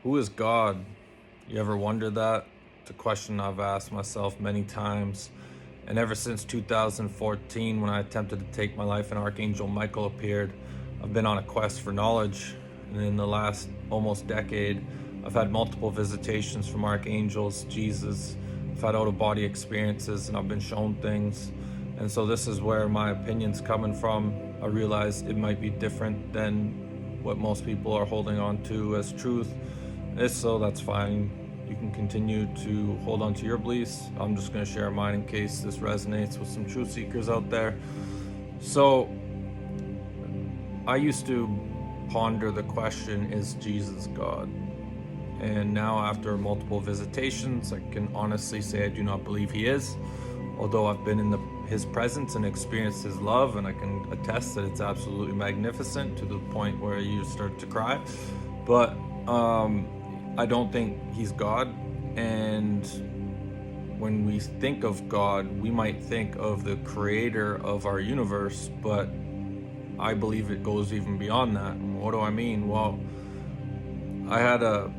Who is God? You ever wondered that? It's a question I've asked myself many times. And ever since 2014, when I attempted to take my life and Archangel Michael appeared, I've been on a quest for knowledge. And in the last almost decade, I've had multiple visitations from archangels, Jesus. I've had out-of-body experiences, and I've been shown things. And so this is where my opinion's coming from. I realize it might be different than what most people are holding on to as truth. If so, that's fine. You can continue to hold on to your beliefs. I'm just going to share mine in case this resonates with some truth seekers out there. So I used to ponder the question, is Jesus God? And now, after multiple visitations, I can honestly say I do not believe he is, although I've been in his presence and experienced his love, and I can attest that it's absolutely magnificent to the point where you start to cry. But I don't think he's God. And when we think of God, we might think of the creator of our universe, but I believe it goes even beyond that. And what do I mean? Well, I had a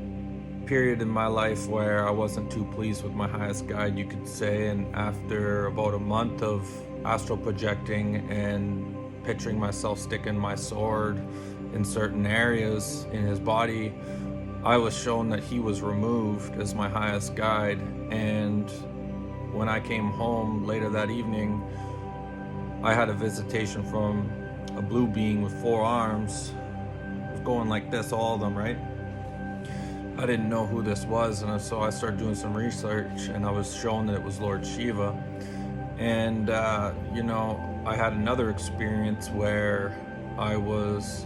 period in my life where I wasn't too pleased with my highest guide, you could say, and after about a month of astral projecting and picturing myself sticking my sword in certain areas in his body, I was shown that he was removed as my highest guide. And when I came home later that evening, I had a visitation from a blue being with 4 arms. It was going like this, all of them, right? I didn't know who this was, and so I started doing some research, and I was shown that it was Lord Shiva. And I had another experience where I was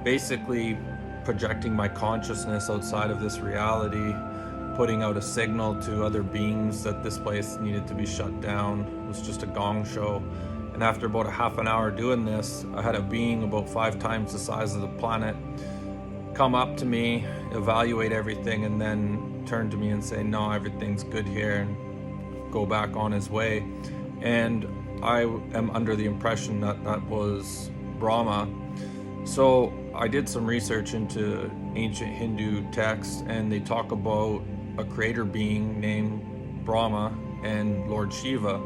basically projecting my consciousness outside of this reality, putting out a signal to other beings that this place needed to be shut down. It was just a gong show. And after about a half an hour doing this, I had a being about 5 times the size of the planet come up to me, evaluate everything, and then turn to me and say, no, everything's good here, and go back on his way. And I am under the impression that that was Brahma. So I did some research into ancient Hindu texts, and they talk about a creator being named Brahma and Lord Shiva.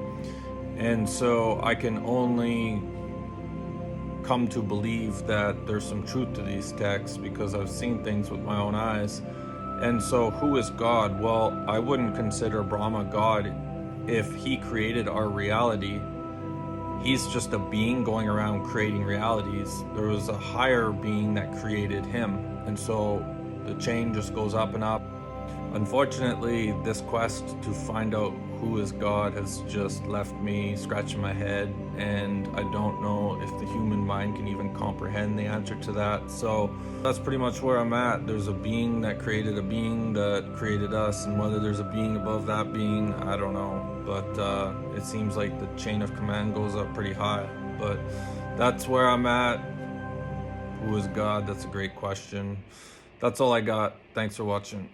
And so I can only come to believe that there's some truth to these texts because I've seen things with my own eyes. And so who is God? Well, I wouldn't consider Brahma God. If he created our reality, he's just a being going around creating realities. There was a higher being that created him, and so the chain just goes up and up. Unfortunately, this quest to find out who is God has just left me scratching my head, and I don't know if the human mind can even comprehend the answer to that. So that's pretty much where I'm at. There's a being that created a being that created us, and whether there's a being above that being, I don't know. But it seems like the chain of command goes up pretty high. But that's where I'm at. Who is God? That's a great question. That's all I got. Thanks for watching.